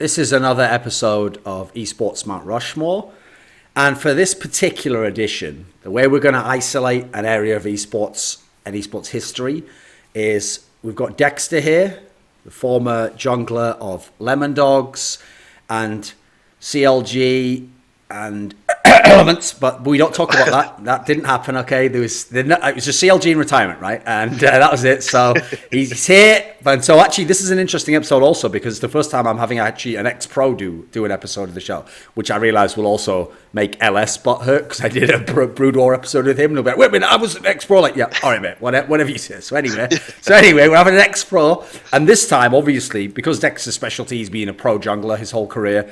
This is another episode of Esports Mount Rushmore. And for this particular edition, the way we're going to isolate an area of esports and esports history is we've got Dexter here, the former jungler of Lemondogs and CLG and Elements, but we don't talk about that. That didn't happen, okay? It was just CLG in retirement, right? And that was it. So he's here. And so actually, this is an interesting episode also because it's the first time I'm having actually an ex-pro do an episode of the show, which I realize will also make LS butthurt because I did a Brood War episode with him. And he'll be like, wait a minute, I was an ex-pro. Like, yeah, all right, mate, whatever you say. So anyway, we're having an ex-pro. And this time, obviously, because Dexter's specialty is being a pro jungler his whole career,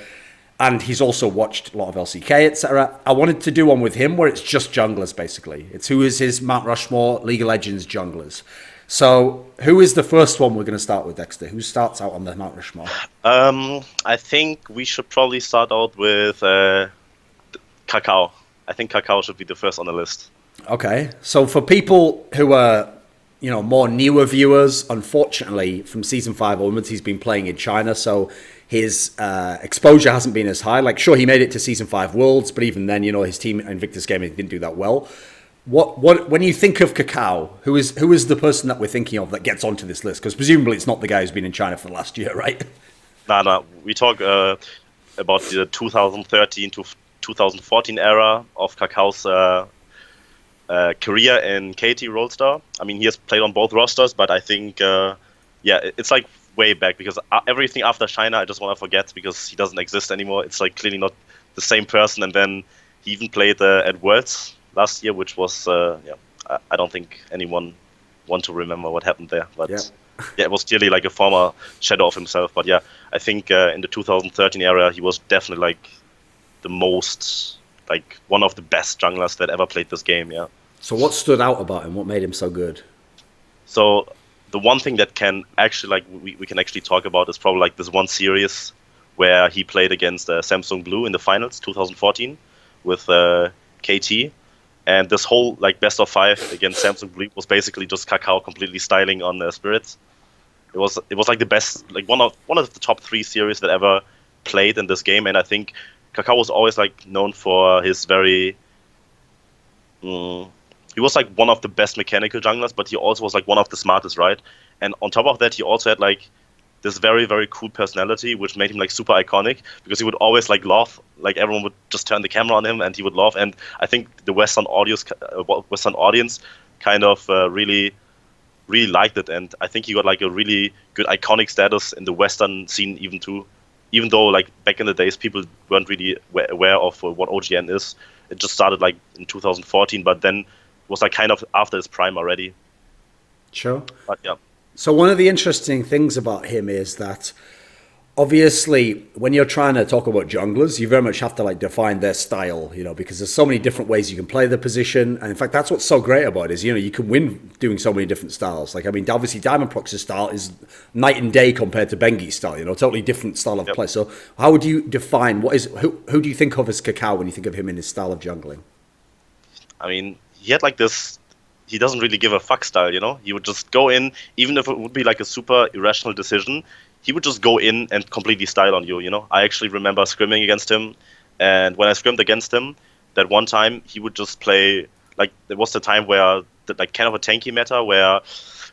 and he's also watched a lot of LCK, etc. I wanted to do one with him where it's just junglers, basically. It's who is his Mount Rushmore, League of Legends junglers. So who is the first one we're going to start with, Dexter? Who starts out on the Mount Rushmore? I think we should probably start out with Kaka. I think Kaka should be the first on the list. Okay. So for people who are, more newer viewers, unfortunately, from Season 5 onwards, he's been playing in China, so his exposure hasn't been as high. Like, sure, he made it to Season 5 Worlds, but even then, his team Invictus Gaming didn't do that well. What when you think of Kakao, who is the person that we're thinking of that gets onto this list? Because presumably it's not the guy who's been in China for the last year, right? No. We talk about the 2013 to 2014 era of Kakao's career in KT Rollstar. I mean, he has played on both rosters, but I think, it's like way back because everything after China I just want to forget because he doesn't exist anymore. It's like clearly not the same person. And then he even played at Worlds last year, which was I don't think anyone want to remember what happened there, but it was clearly like a former shadow of himself. But I think in the 2013 era he was definitely like the most, like one of the best junglers that ever played this game. So what stood out about him? What made him so good? So the one thing that can actually, we can actually talk about is probably like this one series where he played against Samsung Blue in the finals 2014 with KT, and this whole best of 5 against Samsung Blue was basically just Kakao completely styling on Spirits. It was like the best, like one of the top 3 series that ever played in this game, and I think Kakao was always known for his very. He was one of the best mechanical junglers, but he also was one of the smartest, right? And on top of that, he also had this very, very cool personality, which made him super iconic because he would always laugh. Everyone would just turn the camera on him and he would laugh. And I think the Western audience kind of really, really liked it. And I think he got a really good iconic status in the Western scene even too. Even though back in the days people weren't really aware of what OGN is. It just started in 2014, but then was kind of after his prime already. Sure. But yeah. So one of the interesting things about him is that obviously when you're trying to talk about junglers, you very much have to define their style, because there's so many different ways you can play the position. And in fact, that's what's so great about it is, you can win doing so many different styles. Obviously DiamondProx's style is night and day compared to Bengi's style, totally different style of play. So how would you define who do you think of as Kakao when you think of him in his style of jungling? I mean, he had this, he doesn't really give a fuck style, He would just go in, even if it would be a super irrational decision, he would just go in and completely style on you, I actually remember scrimming against him, and when I scrimmed against him, that one time he would just play, there was the time where, kind of a tanky meta, where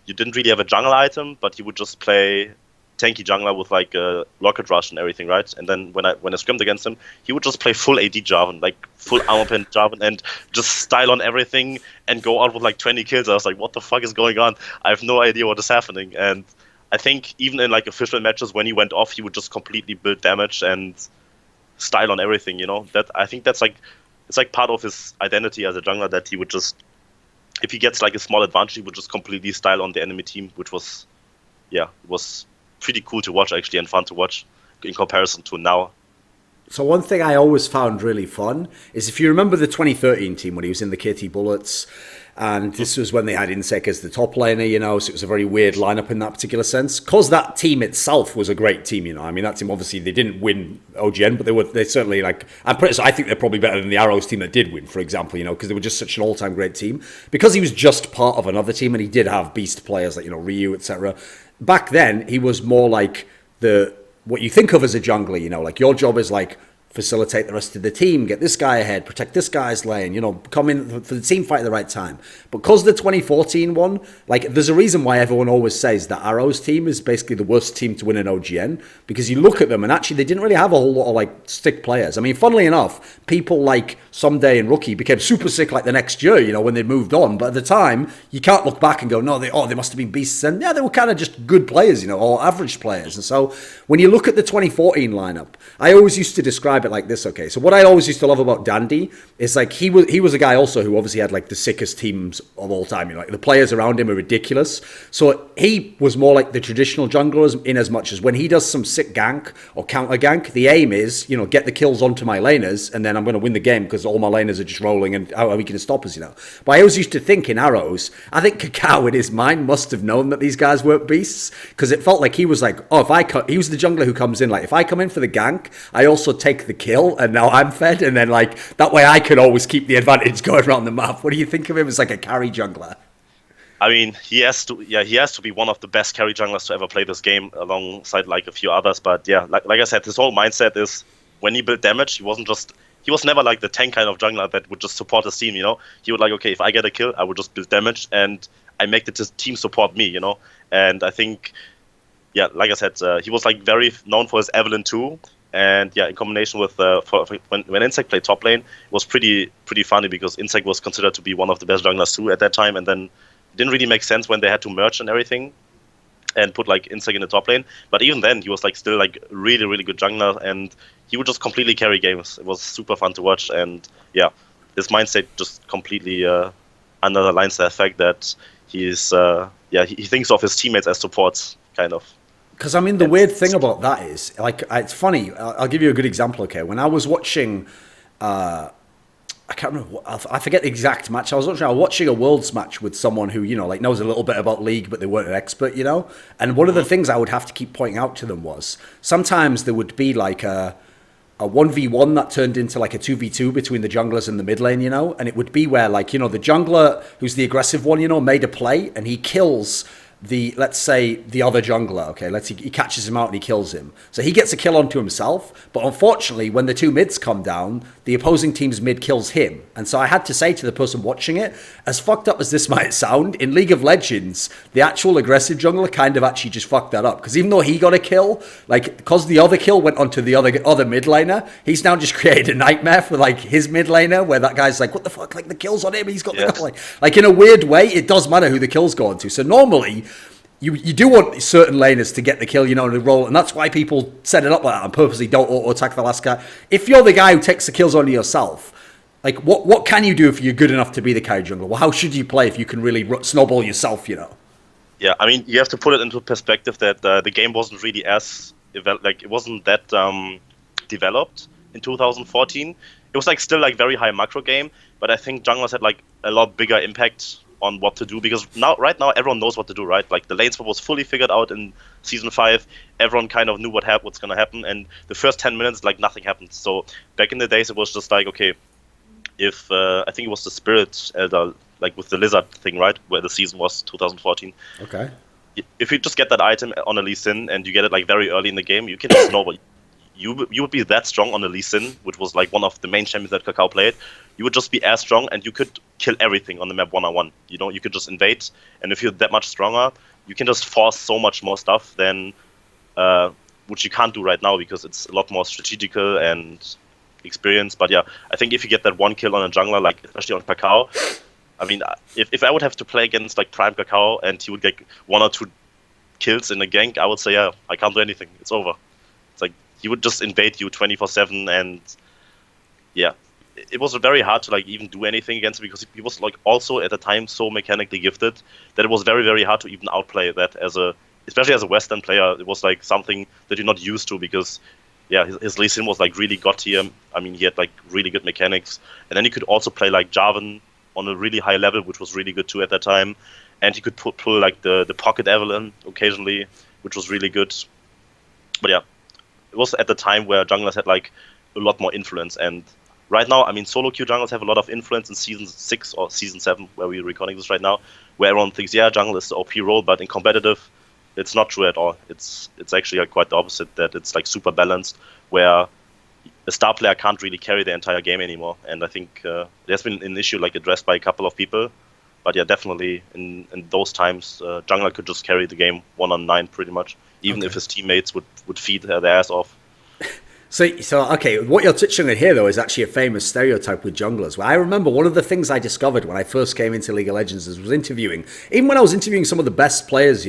you didn't really have a jungle item, but he would just play tanky jungler with a rocket rush and everything, right? And then when I scrimmed against him, he would just play full AD Jarvan, full armor pen Jarvan, and just style on everything and go out with 20 kills. I was like, what the fuck is going on? I have no idea what is happening. And I think even in official matches when he went off, he would just completely build damage and style on everything. That I think that's it's part of his identity as a jungler that he would just, if he gets a small advantage, he would just completely style on the enemy team, which was, it was pretty cool to watch actually and fun to watch in comparison to now. So one thing I always found really fun is if you remember the 2013 team when he was in the KT Bullets, and this was when they had Insec as the top laner, so it was a very weird lineup in that particular sense. Because that team itself was a great team, I mean, that team obviously they didn't win OGN, but they certainly I think they're probably better than the Arrows team that did win, for example, because they were just such an all-time great team. Because he was just part of another team and he did have beast players like Ryu, etc. Back then, he was more like the what you think of as a jungler. You know, like your job is like facilitate the rest of the team, get this guy ahead, protect this guy's lane, you know, come in for the team fight at the right time. But because the 2014 one, like, there's a reason why everyone always says that Arrow's team is basically the worst team to win an OGN, because you look at them and actually they didn't really have a whole lot of like stick players. I mean, funnily enough, people like Someday and Rookie became super sick like the next year, you know, when they moved on. But at the time, you can't look back and go, no, they must have been beasts. And yeah, they were kind of just good players, you know, or average players. And so when you look at the 2014 lineup, I always used to describe it like this. Okay, so what I always used to love about Dandy is like he was a guy also who obviously had like the sickest teams of all time. You know, like the players around him are ridiculous. So he was more like the traditional junglers in as much as when he does some sick gank or counter gank, the aim is, you know, get the kills onto my laners and then I'm going to win the game because all my laners are just rolling and how are we going to stop us, you know? But I always used to think in Arrows, I think Kaka in his mind must have known that these guys weren't beasts, because it felt like he was like, oh, he was the jungler who comes in like, if I come in for the gank, I also take the kill and now I'm fed, and then like that way I could always keep the advantage going around the map. What do you think of him as like a carry jungler? I mean, he has to be one of the best carry junglers to ever play this game, alongside like a few others. But yeah, like I said, his whole mindset is when he built damage, he was never like the tank kind of jungler that would just support his team, you know. He would like, okay, if I get a kill, I would just build damage and I make the team support me, you know. And I think, yeah, like I said, he was like very known for his Evelyn too. And yeah, in combination with when Insect played top lane, it was pretty funny because Insect was considered to be one of the best junglers too at that time, and then it didn't really make sense when they had to merge and everything and put like Insect in the top lane. But even then, he was like still like really good jungler, and he would just completely carry games. It was super fun to watch, and yeah, his mindset just completely underlines the fact that he's he thinks of his teammates as supports, kind of. Because, I mean, the weird thing about that is, like, it's funny. I'll give you a good example, okay? When I was watching, I can't remember, I forget the exact match. I was watching a Worlds match with someone who, you know, like knows a little bit about League, but they weren't an expert, you know? And one of the things I would have to keep pointing out to them was, sometimes there would be like a 1v1 that turned into like a 2v2 between the junglers and the mid lane, you know? And it would be where, like, you know, the jungler who's the aggressive one, you know, made a play and he kills let's say the other jungler, okay, he catches him out and he kills him. So he gets a kill onto himself, but unfortunately when the two mids come down, the opposing team's mid kills him. And so I had to say to the person watching it, as fucked up as this might sound, in League of Legends, the actual aggressive jungler kind of actually just fucked that up. Because even though he got a kill, like, because the other kill went onto the other mid laner, he's now just created a nightmare for like his mid laner, where that guy's like, what the fuck, like the kill's on him, he's got the goal. Like in a weird way, it does matter who the kill's go on to. So normally, you do want certain laners to get the kill, you know, and roll, and that's why people set it up like that and purposely don't auto-attack the last guy. If you're the guy who takes the kills onto yourself, like, what can you do if you're good enough to be the carry jungler? Well, how should you play if you can really snowball yourself, you know? Yeah, I mean, you have to put it into perspective that the game wasn't really it wasn't that developed in 2014. It was like still like very high macro game, but I think junglers had like a lot bigger impact on what to do, because right now everyone knows what to do, right? Like the lane swap was fully figured out in season 5. Everyone kind of knew what's gonna happen, and the first 10 minutes like nothing happened. So back in the days it was just like, okay, if I think it was the Spirit Elder, like with the lizard thing, right, where the season was 2014. Okay. If you just get that item on a Lee Sin and you get it like very early in the game, you can just snowball. You would be that strong on the Lee Sin, which was like one of the main champions that Kakao played. You would just be as strong, and you could kill everything on the map one-on-one. You know, you could just invade, and if you're that much stronger, you can just force so much more stuff than which you can't do right now, because it's a lot more strategical and experienced. But yeah, I think if you get that one kill on a jungler, like especially on Kakao, I mean, if I would have to play against like Prime Kakao and he would get 1 or 2 kills in a gank, I would say, yeah, I can't do anything. It's over. It's like he would just invade you 24/7, and yeah, it was very hard to like even do anything against him, because he was like also at the time so mechanically gifted that it was very hard to even outplay that especially as a Western player. It was like something that you're not used to, because yeah, his Lee Sin was like really god tier. I mean, he had like really good mechanics, and then he could also play like Jarvan on a really high level, which was really good too at that time, and he could pull like the pocket Evelyn occasionally, which was really good. But yeah, it was at the time where junglers had like a lot more influence, and right now, I mean, solo queue junglers have a lot of influence in season 6 or season 7, where we're recording this right now, where everyone thinks, yeah, jungle is the OP role, but in competitive, it's not true at all. It's actually like quite the opposite. That it's like super balanced, where a star player can't really carry the entire game anymore. And I think there's been an issue like addressed by a couple of people. But yeah, definitely in those times, jungler could just carry the game 1-on-9 pretty much, even if his teammates would feed their ass off. So okay, what you're touching on here though is actually a famous stereotype with junglers. Well, I remember one of the things I discovered when I first came into League of Legends was interviewing. Even when I was interviewing some of the best players,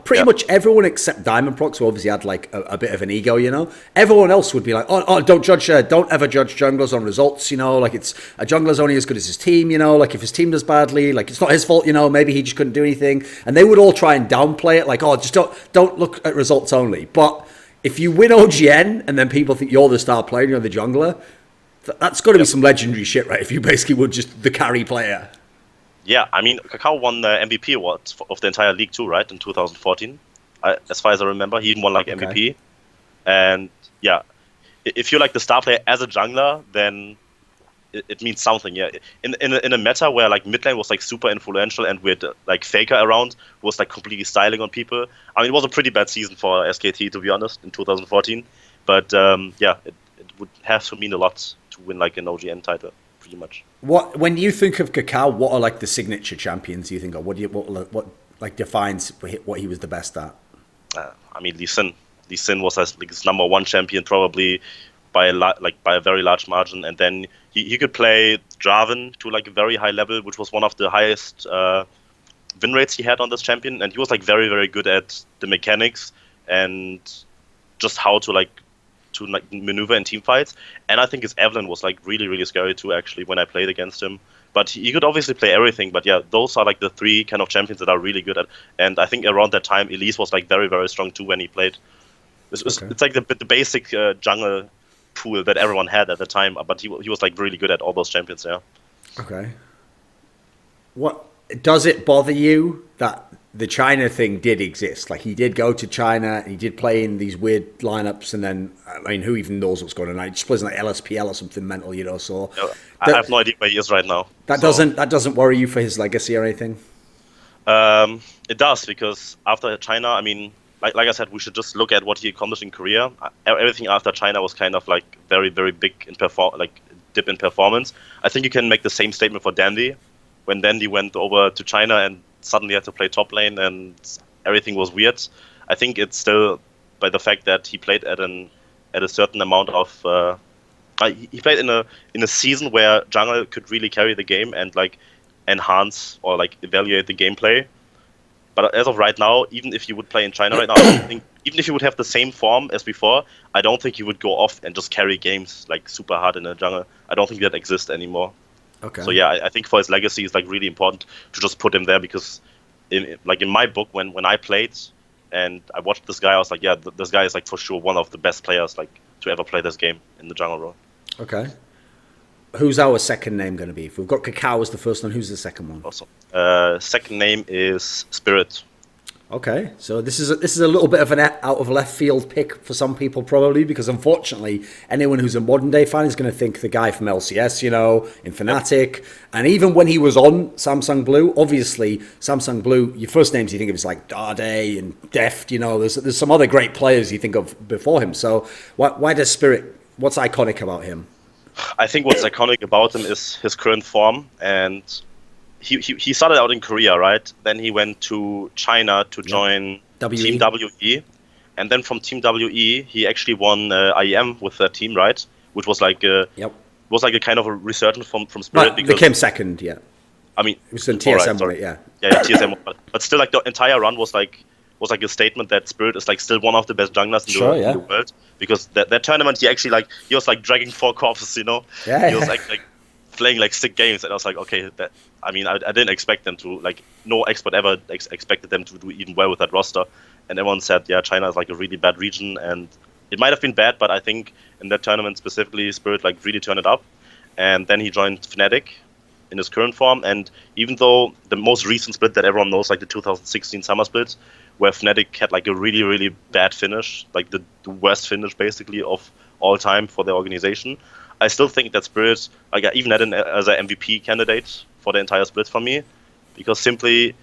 pretty much everyone except DiamondProx, who obviously had like a bit of an ego, everyone else would be like, oh, don't ever judge junglers on results, like it's a jungler's only as good as his team, like if his team does badly, like it's not his fault, maybe he just couldn't do anything, and they would all try and downplay it, like, oh, just don't look at results only, but. If you win OGN and then people think you're the star player and you're the jungler, that's got to be some legendary shit, right? If you basically were just the carry player. Yeah, I mean, Kaka won the MVP award of the entire league too, right? In 2014, as far as I remember, he even won like MVP. And yeah, if you're like the star player as a jungler, then it means something. Yeah, in a meta where like mid lane was like super influential and we had like Faker around who was like completely styling on people. I mean, it was a pretty bad season for SKT, to be honest, in 2014. But yeah, it would have to mean a lot to win like an OGN title, pretty much. When you think of Kaka, what are like the signature champions you think of? What like defines what he was the best at? I mean, Lee Sin. Lee Sin was like his #1 champion probably by a very large margin, and then he could play Draven to like a very high level, which was one of the highest win rates he had on this champion, and he was like very, very good at the mechanics and just how to maneuver in team fights. And I think his Evelyn was like really, really scary too, actually, when I played against him. But he could obviously play everything. But yeah, those are like the three kind of champions that are really good at. And I think around that time, Elise was like very, very strong too when he played. It's like the basic jungle pool that everyone had at the time, but he was like really good at all those champions. Yeah. Okay. What does it bother you that the China thing did exist? Like he did go to China, he did play in these weird lineups, and then I mean, who even knows what's going on? He just plays like LSPL or something mental, So I have no idea where he is right now. That doesn't worry you for his legacy or anything. It does, because after China, I mean. Like I said, we should just look at what he accomplished in Korea. Everything after China was kind of like very, very big in dip in performance. I think you can make the same statement for Dandy, when Dandy went over to China and suddenly had to play top lane and everything was weird. I think it's still by the fact that he played at a certain amount of. He played in a season where jungle could really carry the game and like enhance or like evaluate the gameplay. But as of right now, even if you would play in China right now, I don't think, even if you would have the same form as before, I don't think you would go off and just carry games like super hard in the jungle. I don't think that exists anymore. Okay. So yeah, I think for his legacy, it's like really important to just put him there, because in my book, when I played and I watched this guy, I was like, yeah, this guy is like for sure one of the best players like to ever play this game in the jungle role. Okay. Who's our second name going to be? If we've got Kakao as the first one, who's the second one? Awesome. Second name is Spirit. Okay, so this is a little bit of an out of left field pick for some people probably, because unfortunately anyone who's a modern day fan is going to think the guy from LCS, in Fnatic, and even when he was on Samsung Blue, obviously Samsung Blue, your first names you think of is like Dade and Deft, there's some other great players you think of before him. So why does Spirit? What's iconic about him? I think what's iconic about him is his current form, and he started out in Korea, right? Then he went to China to join Team WE, and then from Team WE he actually won IEM with that team, right? Which was like a kind of a resurgence from Spirit. Right, because they came second, yeah. I mean, it was in TSM, right? Yeah, TSM, but still, like the entire run was like a statement that Spirit is like still one of the best junglers in the world, because that tournament he was like dragging 4 corpses, he was like playing like sick games, and I was like, okay, I didn't expect them to, like, no expert ever expected them to do even well with that roster, and everyone said, yeah, China is like a really bad region, and it might have been bad, but I think in that tournament specifically, Spirit like really turned it up, and then he joined Fnatic in his current form, and even though the most recent split that everyone knows, like the 2016 summer split, where Fnatic had like a really, really bad finish, like the worst finish basically of all time for their organization, I still think that Spirit, like I even had as an MVP candidate for the entire split for me, because simply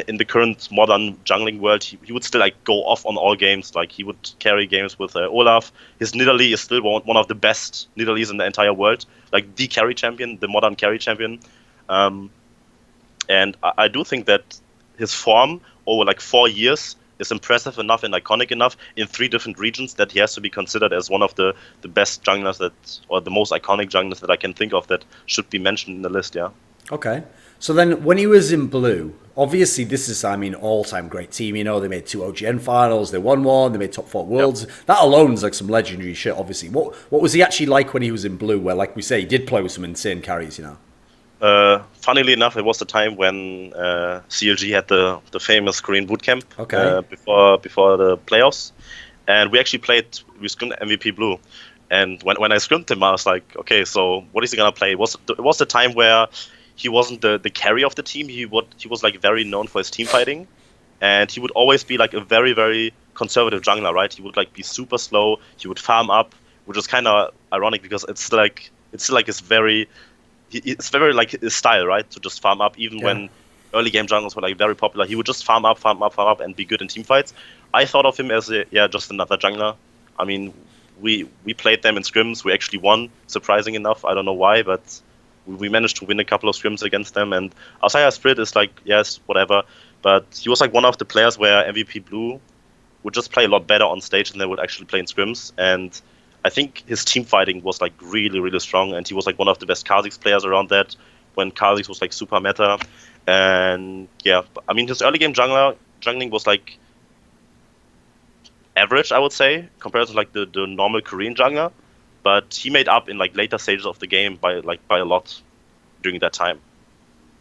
in the current modern jungling world, he would still like go off on all games. Like he would carry games with Olaf. His Nidalee is still one of the best Nidalees in the entire world. Like the carry champion, the modern carry champion. And I do think that his form over like 4 years is impressive enough and iconic enough in 3 different regions that he has to be considered as one of the best junglers or the most iconic junglers that I can think of that should be mentioned in the list, yeah. Okay. So then when he was in blue, obviously this is, I mean, all-time great team. You know, they made 2 OGN finals, they won 1, they made top 4 worlds. Yep. That alone is like some legendary shit, obviously. What was he actually like when he was in blue, where, like we say, he did play with some insane carries, you know? Funnily enough, it was the time when CLG had the famous Korean bootcamp before the playoffs, and we scrimmed MVP Blue, and when I scrimmed him, I was like, okay, so what is he gonna play? It was the time where he wasn't the carry of the team. He was like very known for his team fighting, and he would always be like a very, very conservative jungler, right? He would like be super slow. He would farm up, which is kind of ironic because it's very like his style, right? To just farm up, even when early game junglers were like very popular. He would just farm up, and be good in team fights. I thought of him as just another jungler. I mean, we played them in scrims. We actually won, surprising enough. I don't know why, but we managed to win a couple of scrims against them. And Asaya Spirit is like, yes, whatever. But he was like one of the players where MVP Blue would just play a lot better on stage than they would actually play in scrims. And I think his team fighting was like really, really strong, and he was like one of the best Kha'Zix players around that when Kha'Zix was like super meta. And yeah, I mean, his early game jungling was like average, I would say, compared to like the normal Korean jungler, but he made up in like later stages of the game by a lot during that time.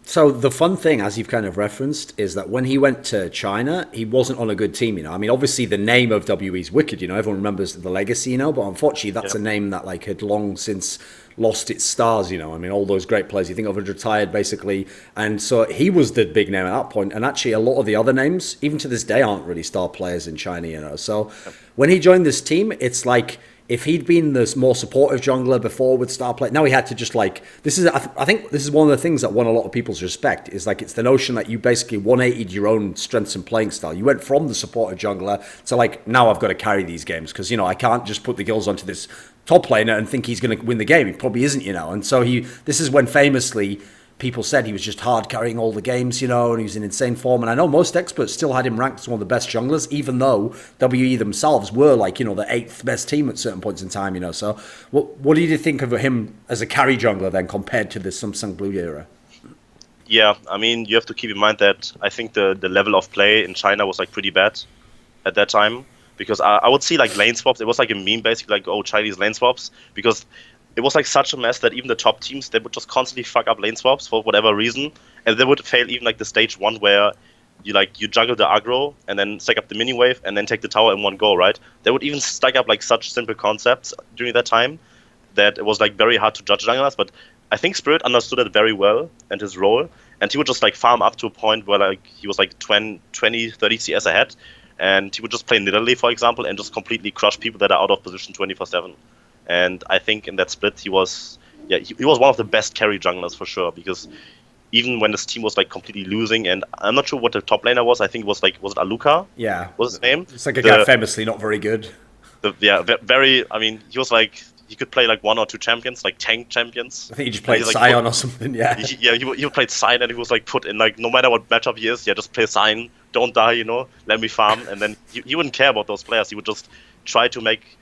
So the fun thing, as you've kind of referenced, is that when he went to China, he wasn't on a good team, you know. I mean, obviously the name of WE is wicked, you know. Everyone remembers the legacy, you know, but unfortunately that's a name that like had long since lost its stars, you know. I mean, all those great players you think of had retired basically, and so he was the big name at that point. And actually, a lot of the other names, even to this day, aren't really star players in China, you know. So when he joined this team, it's like, if he'd been this more supportive jungler before with star play, now he had to just like, I think this is one of the things that won a lot of people's respect, is like, it's the notion that you basically 180'd your own strengths and playing style. You went from the supportive jungler to like, now I've got to carry these games because, you know, I can't just put the gills onto this top laner and think he's going to win the game. He probably isn't, you know. And so this is when famously people said he was just hard carrying all the games, you know, and he was in insane form. And I know most experts still had him ranked as one of the best junglers, even though WE themselves were like, you know, the 8th best team at certain points in time, you know. So what did you think of him as a carry jungler then compared to the Samsung Blue era? Yeah, I mean, you have to keep in mind that I think the level of play in China was like pretty bad at that time, because I would see like lane swaps. It was like a meme basically, like, oh, Chinese lane swaps, because it was like such a mess that even the top teams, they would just constantly fuck up lane swaps for whatever reason, and they would fail even like the stage 1 where you juggle the aggro and then stack up the mini wave and then take the tower in one go, right? They would even stack up like such simple concepts during that time that it was like very hard to judge junglers. But I think Spirit understood it very well and his role, and he would just like farm up to a point where like he was like 20, 30 CS ahead, and he would just play Nidalee, for example, and just completely crush people that are out of position 24/7. And I think in that split he was one of the best carry junglers for sure, because even when this team was like completely losing, and I'm not sure what the top laner was, I think it was it Aluka? Yeah. Was his name? It's like a guy famously not very good. Very, I mean, he was like, he could play like 1 or 2 champions, like tank champions. I think he just played Sion or something, yeah. He played Sion, and he was like put in like, no matter what matchup he is, just play Sion, don't die, you know, let me farm. And then he wouldn't care about those players. He would just try to make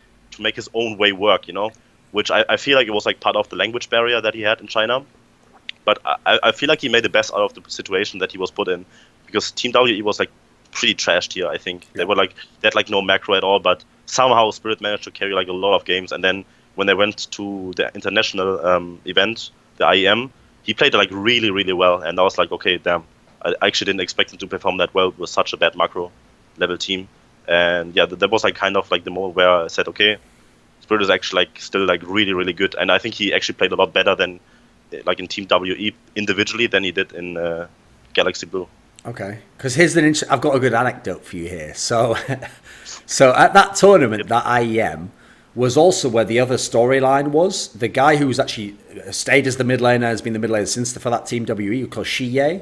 his own way work, you know, which I feel like it was like part of the language barrier that he had in China. But I feel like he made the best out of the situation that he was put in, because Team WE was like pretty trashed here, I think. They had like no macro at all, but somehow Spirit managed to carry like a lot of games. And then when they went to the international event, the IEM, he played like really, really well. And I was like, okay, damn, I actually didn't expect him to perform that well with such a bad macro level team. And yeah, that was like kind of like the moment where I said, okay, Spirit is actually like still like really, really good. And I think he actually played a lot better than like in Team WE individually than he did in Galaxy Blue. Okay, because I've got a good anecdote for you here. So at that tournament, that IEM was also where the other storyline was. The guy who's actually stayed as the mid laner, has been the mid laner since for that Team WE, called Shiye.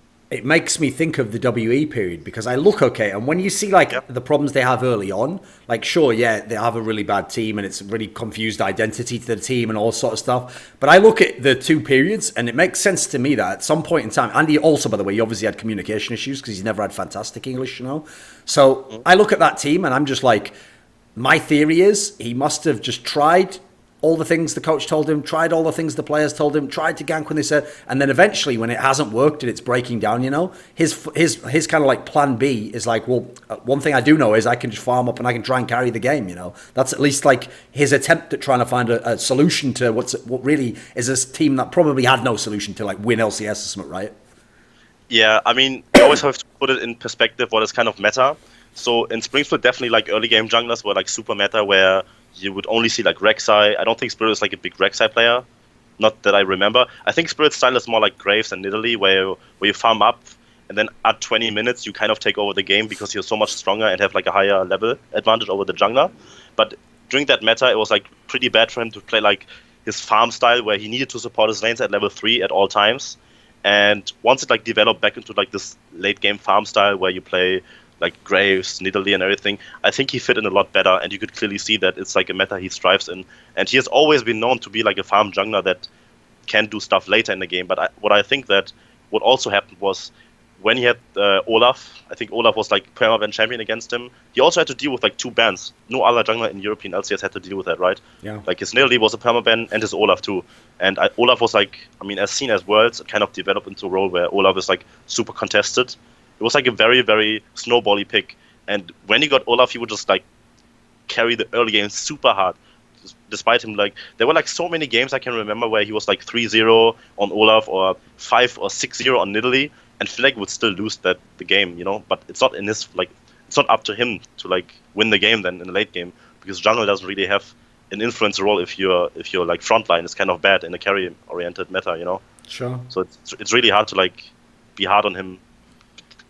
it makes me think of the WE period because I look okay, and when you see like Yep. the problems they have early on, like sure, yeah, they have a really bad team and it's a really confused identity to the team and all sort of stuff. But I look at the two periods, and it makes sense to me that at some point in time, Andy also, by the way, he obviously had communication issues because he's never had fantastic English, you know. So I look at that team and I'm just like, my theory is he must have just tried all the things the coach told him, tried all the things the players told him, tried to gank when they said, and then eventually when it hasn't worked and it's breaking down, you know, his kind of like plan B is like, well, one thing I do know is I can just farm up and I can try and carry the game, you know. That's at least like his attempt at trying to find a solution to what really is a team that probably had no solution to like win LCS or something, right? Yeah, I mean, you always have to put it in perspective what is kind of meta. So in Spring Split, definitely like early game junglers were like super meta, where you would only see like Rek'Sai. I don't think Spirit is like a big Rek'Sai player, not that I remember. I think Spirit style is more like Graves and Nidalee, where you farm up and then at 20 minutes you kind of take over the game because you're so much stronger and have like a higher level advantage over the jungler. But during that meta, it was like pretty bad for him to play like his farm style, where he needed to support his lanes at level 3 at all times. And once it like developed back into like this late game farm style where you play like Graves, Nidalee and everything, I think he fit in a lot better, and you could clearly see that it's like a meta he strives in. And he has always been known to be like a farm jungler that can do stuff later in the game. But what I think that what also happened was when he had Olaf, I think Olaf was like permaban champion against him, he also had to deal with like 2 bans. No other jungler in European LCS had to deal with that, right? Yeah. Like his Nidalee was a permaban and his Olaf too. And Olaf was like, I mean, as seen as Worlds, it kind of developed into a role where Olaf is like super contested. It was like a very, very snowbally pick. And when he got Olaf, he would just like carry the early game super hard. Despite him, like, there were like so many games I can remember where he was like 3-0 on Olaf or 5 or 6-0 on Nidalee, and Flag would still lose the game, you know. But it's not in his like, it's not up to him to like win the game then in the late game, because jungle doesn't really have an influence role if your like frontline is kind of bad in a carry oriented meta, you know. Sure. So it's really hard to like be hard on him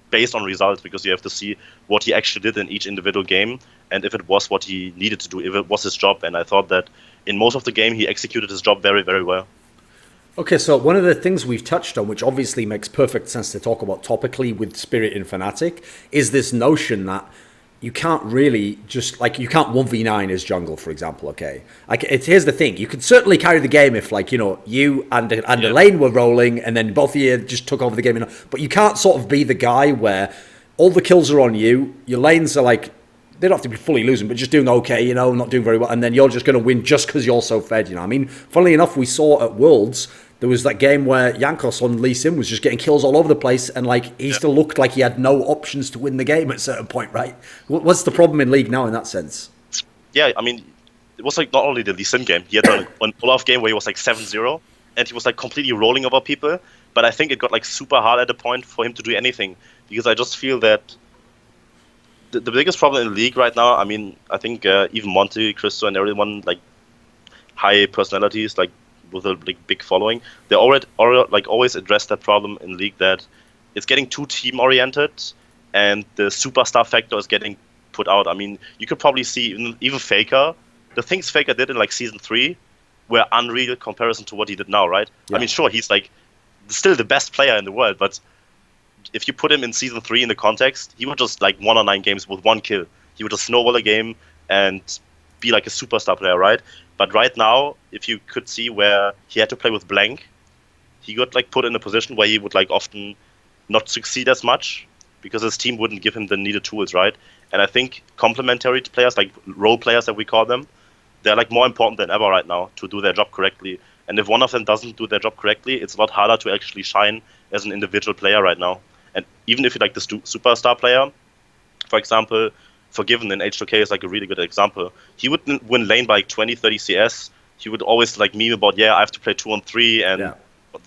based on results, because you have to see what he actually did in each individual game and if it was what he needed to do, if it was his job. And I thought that in most of the game he executed his job very, very well. Okay, so one of the things we've touched on, which obviously makes perfect sense to talk about topically with Spirit and Fnatic, is this notion that you can't really just, like, you can't 1v9 as jungle, for example, okay? Like, here's the thing. You could certainly carry the game if, like, you know, you and a lane were rolling and then both of you just took over the game. But you can't sort of be the guy where all the kills are on you, your lanes are, like, they don't have to be fully losing, but just doing okay, you know, not doing very well, and then you're just going to win just because you're so fed, you know. I mean, funnily enough, we saw at Worlds, there was that game where Jankos on Lee Sin was just getting kills all over the place, and like he still looked like he had no options to win the game at a certain point, right? What's the problem in League now in that sense? Yeah, I mean, it was like not only the Lee Sin game, he had an Olaf game where he was like 7-0, and he was like completely rolling over people, but I think it got like super hard at the point for him to do anything, because I just feel that the biggest problem in League right now, I mean, I think even Monty, Christo, and everyone, like high personalities, like with a like, big following, they already like always address that problem in League, that it's getting too team oriented, and the superstar factor is getting put out. I mean, you could probably see even Faker. The things Faker did in like season 3 were unreal comparison to what he did now, right? Yeah. I mean, sure, he's like still the best player in the world, but if you put him in season 3 in the context, he would just like 1-on-9 games with 1 kill. He would just snowball a game and be like a superstar player, right? But right now, if you could see where he had to play with blank, he got like put in a position where he would like often not succeed as much because his team wouldn't give him the needed tools, right? And I think complementary to players, like role players that we call them, they're like more important than ever right now to do their job correctly. And if one of them doesn't do their job correctly, it's a lot harder to actually shine as an individual player right now. And even if you like the superstar player, for example, Forgiven in H2K is like a really good example. He would win lane by like 20, 30 CS. He would always like meme about, I have to play 2-on-3 and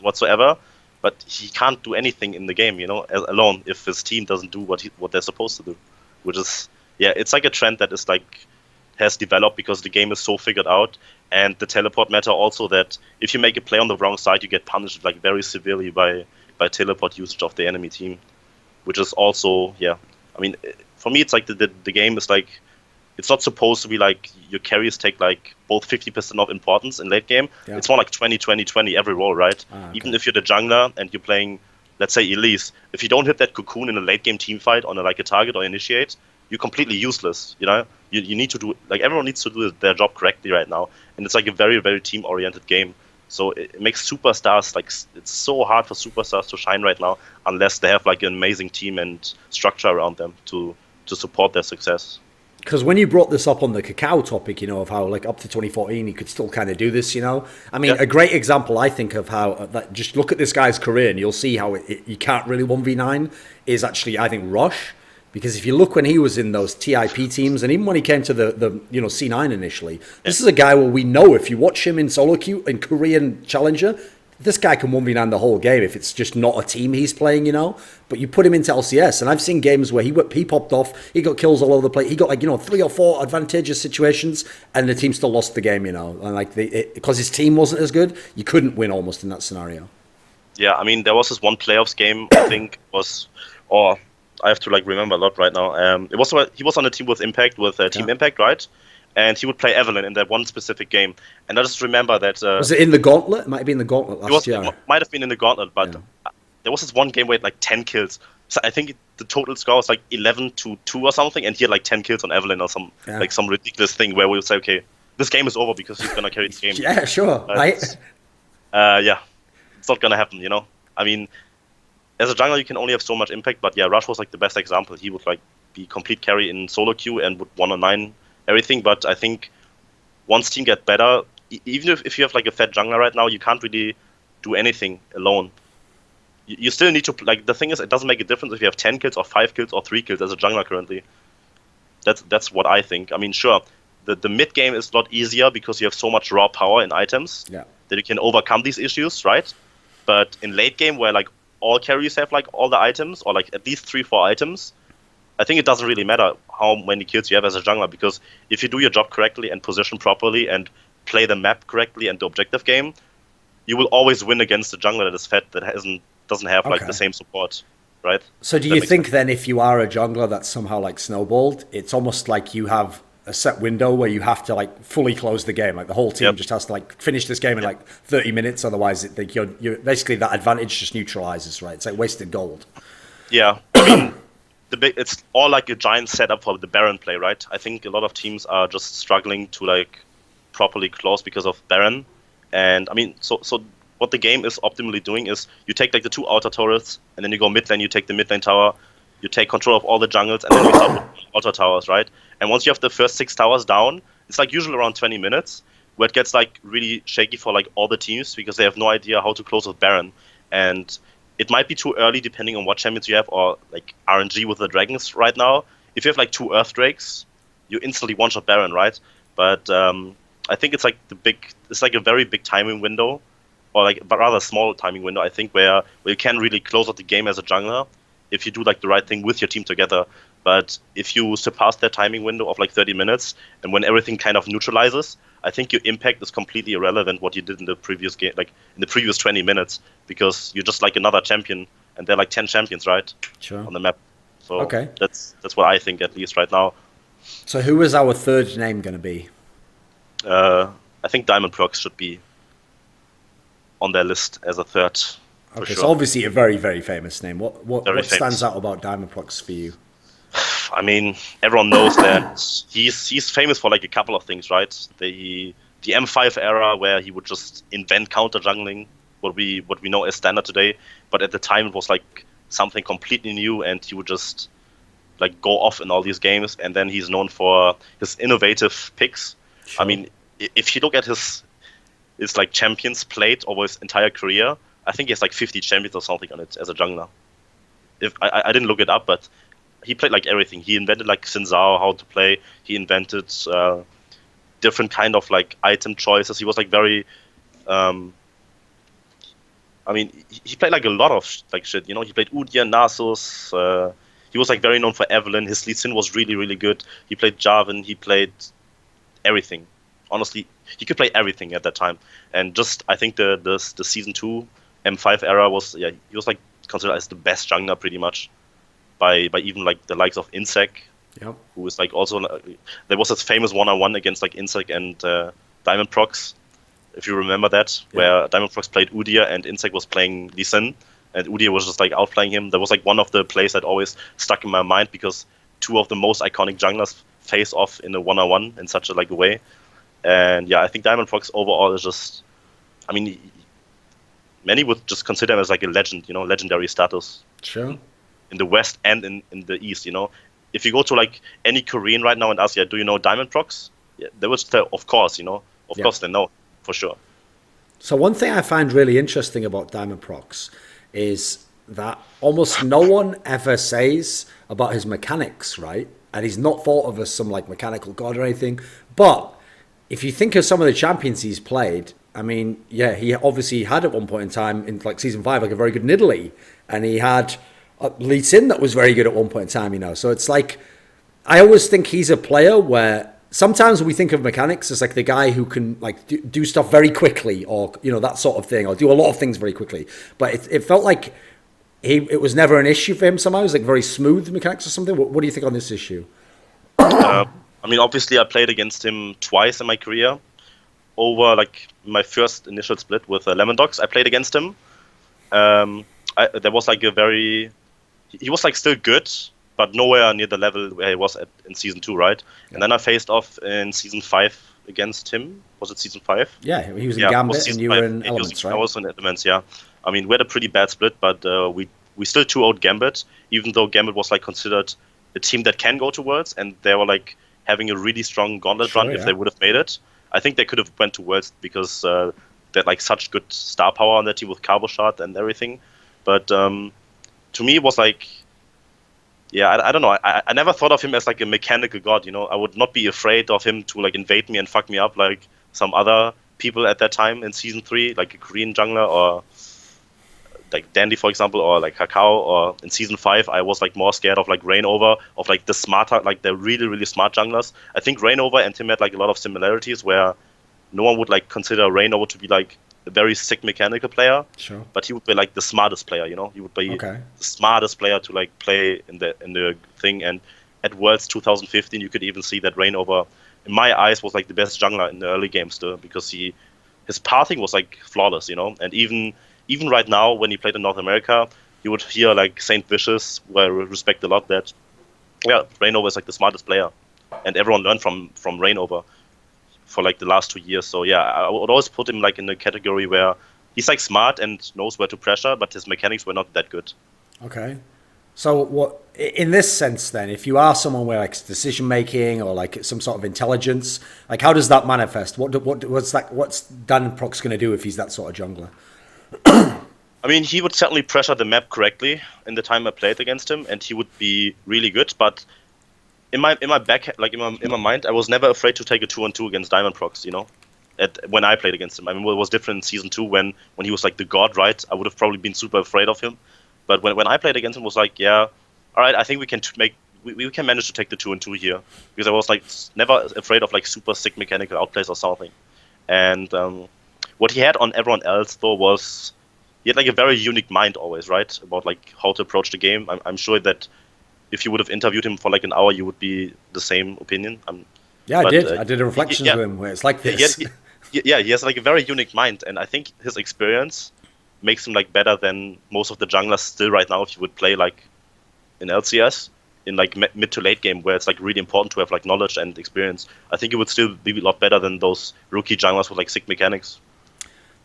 whatsoever. But he can't do anything in the game, you know, alone if his team doesn't do what they're supposed to do. Which is, it's like a trend that is like has developed because the game is so figured out, and the teleport meta also, that if you make a play on the wrong side, you get punished like very severely by teleport usage of the enemy team, which is also I mean, for me it's like the game is like, it's not supposed to be like your carries take like both 50% of importance in late game. It's more like 20-20-20 every role, right? Okay. Even if you're the jungler and you're playing let's say Elise, if you don't hit that cocoon in a late game team fight on a target or initiate, you're completely useless. You need to do, like, everyone needs to do their job correctly right now, and it's like a very, very team oriented game. So it makes superstars, like, it's so hard for superstars to shine right now unless they have like an amazing team and structure around them to support their success. Because when you brought this up on the Cacao topic, of how like up to 2014 he could still kind of do this, I mean, a great example I think of how just look at this guy's career and you'll see how you can't really 1v9 is actually, I think, Rush. Because if you look when he was in those TIP teams, and even when he came to the C9 initially, this is a guy where we know if you watch him in solo queue in Korean Challenger, this guy can 1v9 the whole game if it's just not a team he's playing, But you put him into LCS, and I've seen games where he popped off, he got kills all over the place, he got 3 or 4 advantageous situations, and the team still lost the game, And like because his team wasn't as good, you couldn't win almost in that scenario. Yeah, I mean, there was this one playoffs game, I think I have to remember a lot right now. He was on a team with Impact, with Team Impact, right? And he would play Evelyn in that one specific game. And I just remember that... was it in the Gauntlet? It might have been the Gauntlet last year. It might have been in the Gauntlet, but there was this one game where he had 10 kills. So I think the total score was 11-2 or something, and he had 10 kills on Evelyn or some ridiculous thing where we would say, okay, this game is over because he's going to carry the game. Yeah, sure, right? Yeah, it's not going to happen, I mean, as a jungler, you can only have so much impact, but yeah, Rush was the best example. He would be complete carry in solo queue and would 1-9 everything, but I think once team get better, even if you have a fat jungler right now, you can't really do anything alone. You still need to, the thing is, it doesn't make a difference if you have 10 kills or 5 kills or 3 kills as a jungler currently. That's what I think. I mean, sure, the mid game is a lot easier because you have so much raw power in items that you can overcome these issues, right? But in late game, where all carries have all the items, or at least 3-4 items, I think it doesn't really matter how many kills you have as a jungler, because if you do your job correctly and position properly and play the map correctly and the objective game, you will always win against the jungler that is fat, that doesn't have the same support, right? So do you think then if you are a jungler that's somehow snowballed, it's almost like you have a set window where you have to fully close the game, the whole team just has to finish this game in 30 minutes, otherwise you're basically that advantage just neutralizes, right? It's wasted gold. Yeah, I mean, it's all a giant setup for the Baron play, right? I think a lot of teams are just struggling to properly close because of Baron, and I mean, so what the game is optimally doing is you take the 2 outer turrets, and then you go mid lane, you take the mid lane tower, you take control of all the jungles, and then you start with outer towers, right? And once you have the first 6 towers down, it's usually around 20 minutes, where it gets really shaky for all the teams because they have no idea how to close with Baron. And it might be too early depending on what champions you have, or RNG with the dragons right now. If you have 2 Earth Drakes, you instantly one-shot Baron, right? But I think it's it's a very big timing window, or but rather small timing window, I think, where you can really close out the game as a jungler if you do the right thing with your team together. But if you surpass that timing window of 30 minutes, and when everything kind of neutralizes, I think your impact is completely irrelevant what you did in the previous game, in the previous 20 minutes, because you're just another champion, and there are 10 champions, right? Sure. On the map. So that's what I think, at least right now. So who is our third name going to be? I think DiamondProx should be on their list as a third. Okay, sure. So obviously a very, very famous name. What famous. Stands out about DiamondProx for you? I mean, everyone knows that he's famous for a couple of things, right? The M5 era, where he would just invent counter jungling, what we know as standard today. But at the time, it was something completely new, and he would just go off in all these games. And then he's known for his innovative picks. Sure. I mean, if you look at his champions played over his entire career, I think he has 50 champions or something on it as a jungler. If I didn't look it up, but he played everything. He invented Xin Zhao, how to play. He invented different kind of item choices. He was very I mean, he played a lot of shit. He played Udyr, Nasus. He was very known for Evelyn. His Lee Sin was really, really good. He played Jarvan. He played everything. Honestly, he could play everything at that time. And just I think the season 2 M5 era was he was considered as the best jungler pretty much by even the likes of Insec. Yep. Who is also there was this famous 1-on-1 against Insec and DiamondProx, if you remember that, where DiamondProx played Udyr and Insec was playing Lee Sin, and Udyr was just like outplaying him. That was like one of the plays that always stuck in my mind because two of the most iconic junglers face off in a one-on-one in such a like a way. And yeah, I think DiamondProx overall is just, I mean, many would just consider him as like a legend, legendary status. Sure. In the West and in the East, If you go to like any Korean right now and ask, do you know DiamondProx? Yeah, they would say, of course, Of course they know, for sure. So one thing I find really interesting about DiamondProx is that almost no one ever says about his mechanics, right? And he's not thought of as some like mechanical god or anything. But if you think of some of the champions he's played, I mean, yeah, he obviously had at one point in time in like season 5 like a very good Nidalee, and he had Lee Sin that was very good at one point in time, So it's like I always think he's a player where sometimes we think of mechanics as like the guy who can like do stuff very quickly, or that sort of thing, or do a lot of things very quickly. But it felt like it was never an issue for him somehow. It was like very smooth mechanics or something. What do you think on this issue? I mean, obviously, I played against him twice in my career. Over like my first initial split with Lemondogs, I played against him. There was like he was like still good, but nowhere near the level where he was in season 2, right? Yeah. And then I faced off in season 5 against him. Was it season 5? Yeah, he was in Gambit and you were in Elements, right? I was in Elements, yeah. I mean, we had a pretty bad split, but we still 2-0'd Gambit, even though Gambit was like considered a team that can go to Worlds, and they were like having a really strong gauntlet run if they would have made it. I think they could have went to Worlds because they had like such good star power on their team with Carbo Shard and everything. But to me, it was like, I don't know. I never thought of him as like a mechanical god. I would not be afraid of him to like invade me and fuck me up like some other people at that time in season 3, like a Korean jungler or like Dandy, for example, or like Kaka. Or in season 5, I was like more scared of like Rainover, of like the smarter, like the really really smart junglers. I think Rainover and him had like a lot of similarities where no one would like consider Rainover to be like a very sick mechanical player, sure, but he would be like the smartest player. He would be the smartest player to like play in the thing. And at Worlds 2015, you could even see that Rainover, in my eyes, was like the best jungler in the early games still, because his pathing was like flawless, And even right now, when he played in North America, you would hear like Saint Vicious, who I respect a lot, that Rainover is like the smartest player, and everyone learned from Rainover for like the last 2 years. So yeah, I would always put him like in a category where he's like smart and knows where to pressure, but his mechanics were not that good. Okay. So what, in this sense then, if you are someone where like decision making or like some sort of intelligence, like how does that manifest? What's DiamondProx going to do if he's that sort of jungler? I mean, he would certainly pressure the map correctly in the time I played against him, and he would be really good. But in my mind, I was never afraid to take a 2-on-2 against DiamondProx. When I played against him, I mean, it was different in season 2 when he was like the god, right? I would have probably been super afraid of him. But when I played against him, it was like, all right, I think we can we can manage to take the 2-on-2 here, because I was like never afraid of like super sick mechanical outplays or something. And what he had on everyone else though was he had like a very unique mind always, right? About like how to approach the game. I'm sure that if you would have interviewed him for like an hour, you would be the same opinion. I did. I did a reflections with him where it's like this. He has like a very unique mind, and I think his experience makes him like better than most of the junglers still right now. If you would play like in LCS in like mid to late game, where it's like really important to have like knowledge and experience, I think it would still be a lot better than those rookie junglers with like sick mechanics.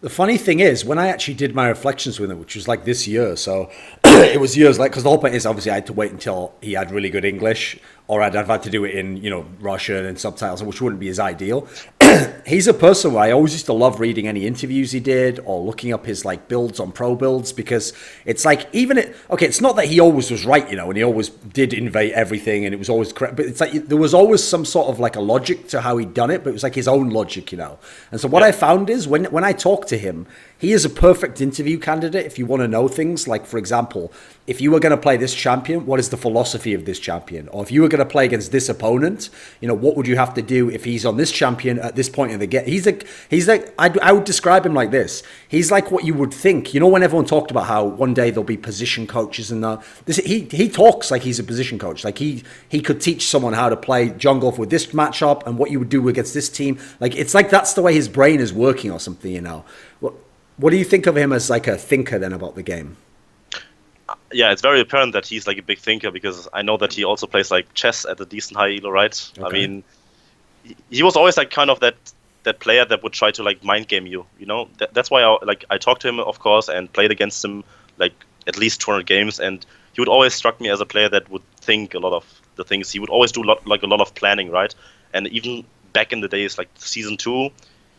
The funny thing is, when I actually did my reflections with him, which was like this year, so it was years, like, because the whole point is obviously I had to wait until he had really good English, or I'd have had to do it in, Russian and subtitles, which wouldn't be as ideal. He's a person where I always used to love reading any interviews he did or looking up his like builds on pro builds, because it's like it's not that he always was right, and he always did invade everything and it was always correct, but it's like there was always some sort of like a logic to how he'd done it, but it was like his own logic, And so what I found is when I talk to him, he is a perfect interview candidate if you want to know things. Like, for example, if you were going to play this champion, what is the philosophy of this champion? Or if you were going to play against this opponent, what would you have to do if he's on this champion at this point in the game? I would describe him like this. He's like what you would think. When everyone talked about how one day there'll be position coaches and he talks like he's a position coach. Like he could teach someone how to play jungle with this matchup and what you would do against this team. Like, it's like that's the way his brain is working or something, What do you think of him as like a thinker then about the game? yeah, it's very apparent that he's like a big thinker, because I know that he also plays like chess at a decent high elo, right? Okay. I mean, he was always like kind of that player that would try to like mind game you, you know. That's why I talked to him, of course, and played against him like at least 200 games, and he would always struck me as a player that would think a lot of the things. He would always do a lot of planning, right? And even back in the days, like season 2,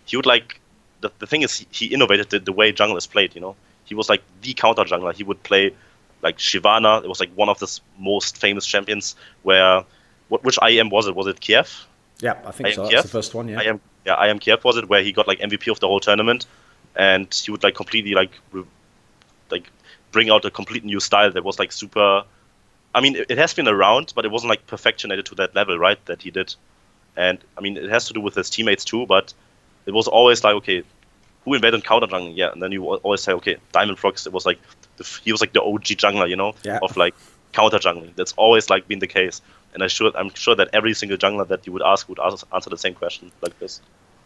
he would like the thing is he innovated the way jungle is played, you know. He was like the counter jungler. He would play like Shyvana. It was like one of the most famous champions. Where which IEM was it? Was it Kiev? Yeah, I think so. Kiev? That's the first one. Yeah. IEM Kiev was it, where he got like MVP of the whole tournament, and he would like completely like bring out a complete new style that was like super. I mean, it has been around, but it wasn't like perfectionated to that level, right? That he did, and I mean, it has to do with his teammates too. But it was always like, okay, who invented counter jungling? Yeah, and then you always say, okay, DiamondProx. It was like he was like the OG jungler, you know, of like counter jungling. That's always like been the case, and I'm sure that every single jungler that you would answer the same question like this.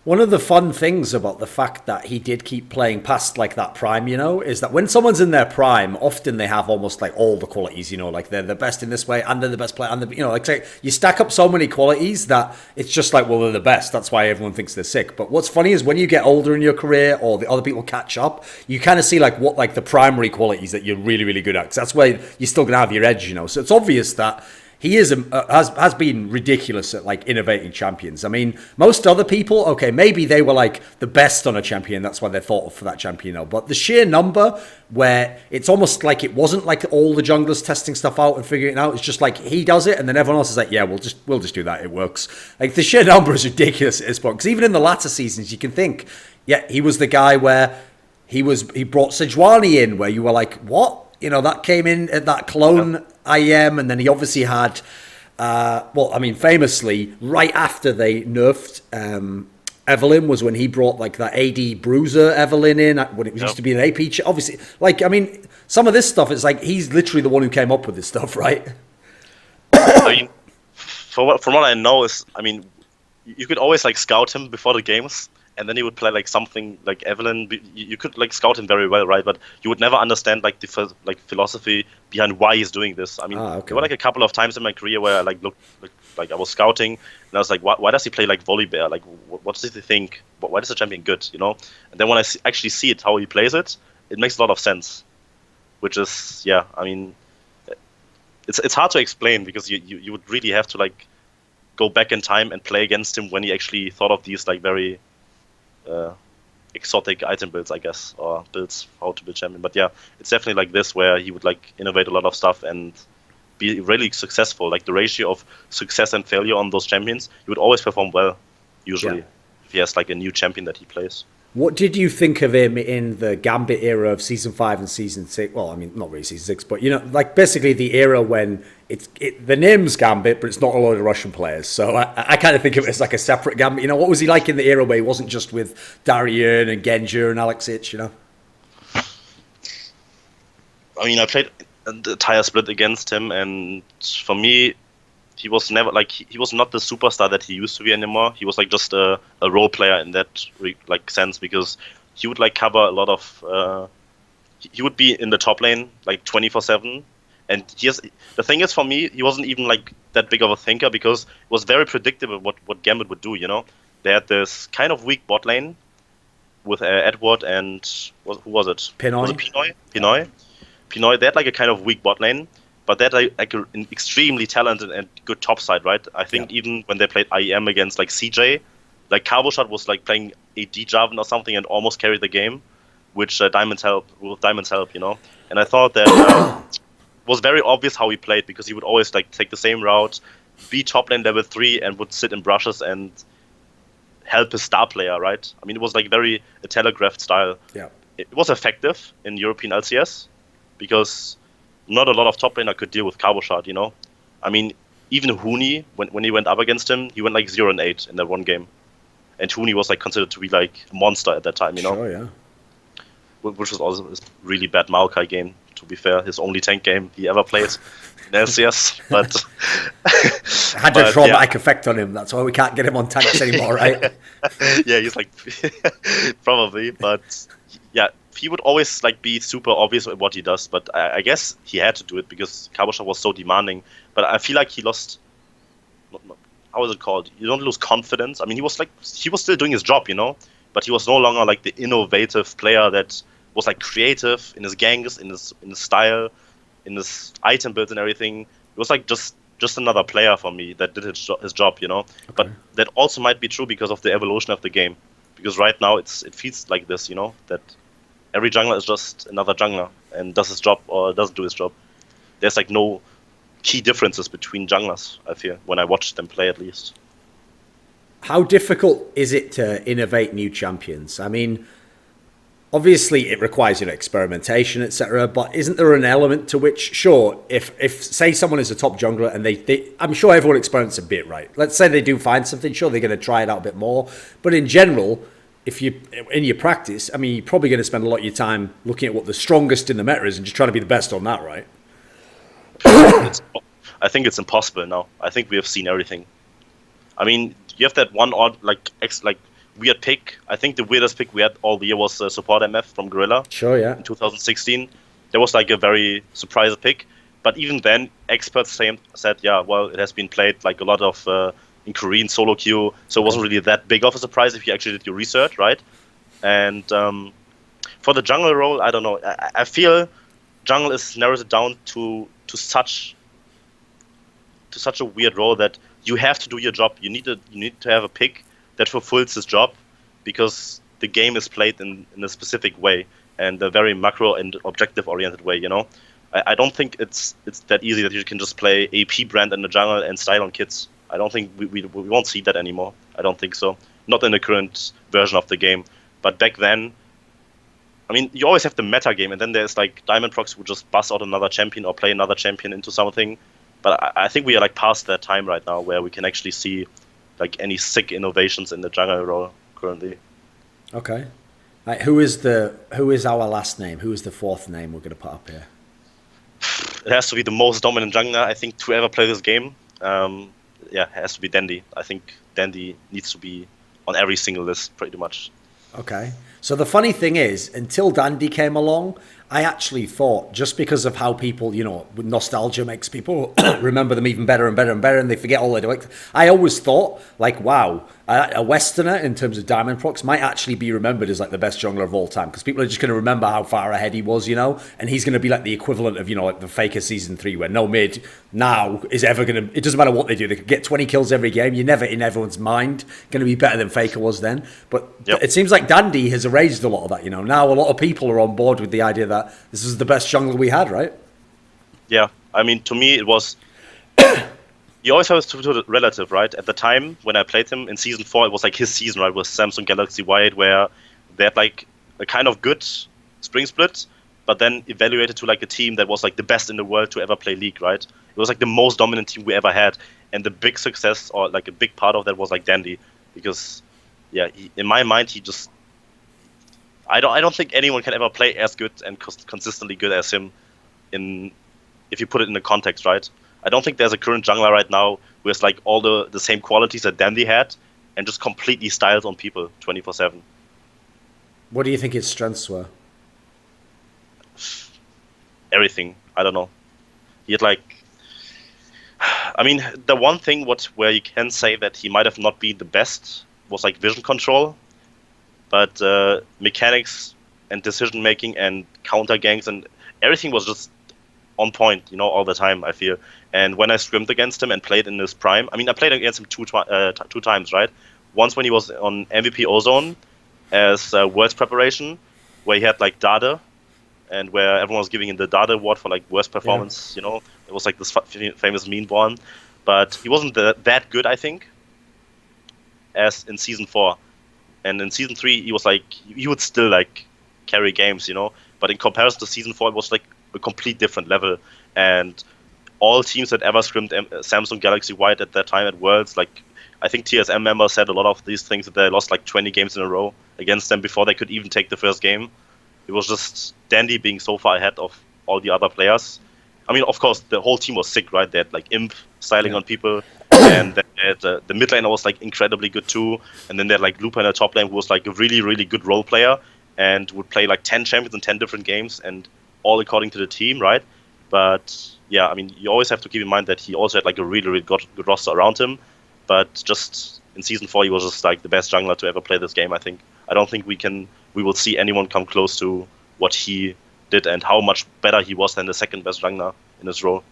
One of the fun things about the fact that he did keep playing past like that prime, you know, is that when someone's in their prime, often they have almost like all the qualities, you know, like they're the best in this way and they're the best player. And, you know, like say, you stack up so many qualities that it's just like, well, they're the best. That's why everyone thinks they're sick. But what's funny is when you get older in your career or the other people catch up, you kind of see like what like the primary qualities that you're really, really good at. Because that's where you're still going to have your edge, you know. So it's obvious that he has been ridiculous at like innovating champions. I mean, most other people, okay, maybe they were like the best on a champion, that's why they're thought of for that champion. You know? But the sheer number where it's almost like it wasn't like all the junglers testing stuff out and figuring it out. It's just like he does it, and then everyone else is like, yeah, we'll just do that. It works. Like the sheer number is ridiculous at this point. Because even in the latter seasons, you can think, yeah, he was the guy where he brought Sejuani in, where you were like, what? You know, that came in at that clone IEM, and then he obviously had, famously, right after they nerfed Evelyn was when he brought like that AD Bruiser Evelyn in, when it used to be an AP. Obviously, like, I mean, some of this stuff, it's like he's literally the one who came up with this stuff, right? I mean, from what I know is, I mean, you could always like scout him before the games, and then he would play like something like Evelyn. You could like scout him very well, right? But you would never understand like the philosophy behind why he's doing this. I mean, there were like a couple of times in my career where I like looked like I was scouting, and I was like, why does he play like Volibear? Like, what does he think? Why is the champion good? You know? And then when I actually see it, how he plays it, it makes a lot of sense. Which is, yeah, I mean, it's hard to explain, because you would really have to like go back in time and play against him when he actually thought of these like very exotic item builds, I guess, or builds how to build champion. But yeah, it's definitely like this, where he would like innovate a lot of stuff and be really successful. Like the ratio of success and failure on those champions, he would always perform well, usually, if he has like a new champion that he plays. What did you think of him in the Gambit era of Season 5 and Season 6? Well, I mean, not really Season 6, but, you know, like basically the era when the name's Gambit, but it's not a load of Russian players. So I kind of think of it as like a separate Gambit. You know, what was he like in the era where he wasn't just with Darien and Genja and Alexic, you know? I mean, I played the entire split against him, and for me, he was never like he was not the superstar that he used to be anymore. He was like just a role player in that like sense, because he would like cover a lot of. He would be in the top lane like 24/7, and the thing is, for me, he wasn't even like that big of a thinker, because it was very predictable what Gambit would do. You know, they had this kind of weak bot lane with Edward and who was it? Pinoy. Was it Pinoy? Pinoy. They had like a kind of weak bot lane. But they're like an extremely talented and good top side, right? I think even when they played IEM against like CJ, like Carboshot was like playing AD Jarvan or something and almost carried the game, which Diamond's help, you know. And I thought that was very obvious how he played, because he would always like take the same route, be top lane level 3, and would sit in brushes and help his star player, right? I mean, it was like very a telegraphed style. Yeah, it was effective in European LCS, because not a lot of top laner could deal with Carboshot, you know? I mean, even Huni, when he went up against him, he went like 0-8 in that one game. And Huni was like considered to be like a monster at that time, you know? Sure, yeah. Which was also a really bad Maokai game, to be fair. His only tank game he ever played in LCS. But had a traumatic effect on him. That's why we can't get him on tanks anymore, right? Yeah, he's like, probably. But yeah, he would always like be super obvious at what he does, but I guess he had to do it because Kabasha was so demanding. But I feel like he lost. How is it called? You don't lose confidence. I mean, he was still doing his job, but he was no longer like the innovative player that was like creative in his ganks, in his style, in his item builds and everything. It was like just another player for me that did his job, Okay. But that also might be true because of the evolution of the game. Because right now it feels like this, that every jungler is just another jungler and does his job or doesn't do his job. There's like no key differences between junglers, I feel, when I watch them play at least. How difficult is it to innovate new champions? I mean, obviously it requires experimentation, etc. But isn't there an element to which, sure, if say someone is a top jungler and they I'm sure everyone experiments a bit, right? Let's say they do find something, sure they're going to try it out a bit more. But in general, if you in your practice, I mean, you're probably going to spend a lot of your time looking at what the strongest in the meta is and just trying to be the best on that, right? I think it's impossible now. I think we have seen everything. I mean, you have that one odd weird pick. I think the weirdest pick we had all the year was support MF from Gorilla. Sure, yeah. In 2016, there was like a very surprise pick. But even then, experts said, yeah, well, it has been played like a lot of in Korean solo queue, so it wasn't really that big of a surprise if you actually did your research, right? And for the jungle role, I don't know. I feel jungle is narrowed it down to such a weird role that you have to do your job. You need to have a pick that fulfills this job because the game is played in a specific way and a very macro and objective oriented way. I don't think it's that easy that you can just play AP brand in the jungle and style on kids. I don't think we won't see that anymore. I don't think so. Not in the current version of the game. But back then, I mean, you always have the meta game, and then there's like DiamondProx who just bust out another champion or play another champion into something. But I think we are like past that time right now where we can actually see like any sick innovations in the jungle role currently. Okay. Right, who is our last name? Who is the fourth name we're going to put up here? It has to be the most dominant jungler, I think, to ever play this game. It has to be Dandy. I think Dandy needs to be on every single list, pretty much. Okay. So the funny thing is, until Dandy came along, I actually thought, just because of how people, nostalgia makes people remember them even better and better and better, and they forget all their direct. I always thought, like, wow, a Westerner in terms of DiamondProx might actually be remembered as like the best jungler of all time, because people are just going to remember how far ahead he was, and he's going to be like the equivalent of, like the Faker Season 3, where no mid now is ever going to, it doesn't matter what they do, they could get 20 kills every game, you're never in everyone's mind going to be better than Faker was then. But It seems like Dandy has erased a lot of that, Now a lot of people are on board with the idea that this is the best jungler we had, right? Yeah, I mean, to me it was... You always have to do it relative, right? At the time when I played him in Season 4, it was like his season, right, with Samsung Galaxy White, where they had like a kind of good spring split, but then evaluated to like a team that was like the best in the world to ever play League, right? It was like the most dominant team we ever had, and the big success, or like a big part of that, was like Dandy, because in my mind he just... I don't think anyone can ever play as good and consistently good as him if you put it in the context, right? I don't think there's a current jungler right now who has like all the same qualities that Dandy had and just completely styles on people 24/7. What do you think his strengths were? Everything. I don't know. He had like... I mean, the one thing where you can say that he might have not been the best was like vision control, but mechanics and decision making and counter ganks and everything was just on point, all the time, I feel. And when I scrimmed against him and played in his prime, I mean, I played against him two times, right? Once when he was on MVP Ozone as Worlds preparation, where he had like Dade, and where everyone was giving him the Dade award for like worst performance, It was like this famous meme one. But he wasn't that good, I think, as in Season 4. And in Season 3, he was like, he would still like carry games, But in comparison to Season 4, it was like a complete different level. And all teams that ever scrimmed Samsung Galaxy White at that time at Worlds, like I think TSM members said a lot of these things, that they lost like 20 games in a row against them before they could even take the first game. It was just Dandy being so far ahead of all the other players. I mean, of course, the whole team was sick, right? They had like Imp styling on people, and then they had, the mid laner was like incredibly good too, and then they had like Looper in the top lane who was like a really, really good role player, and would play like 10 champions in 10 different games, and all according to the team, right? But yeah, I mean, you always have to keep in mind that he also had like a really, really good roster around him. But just in season 4, he was just like the best jungler to ever play this game. I don't think we will see anyone come close to what he did and how much better he was than the second best jungler in his role.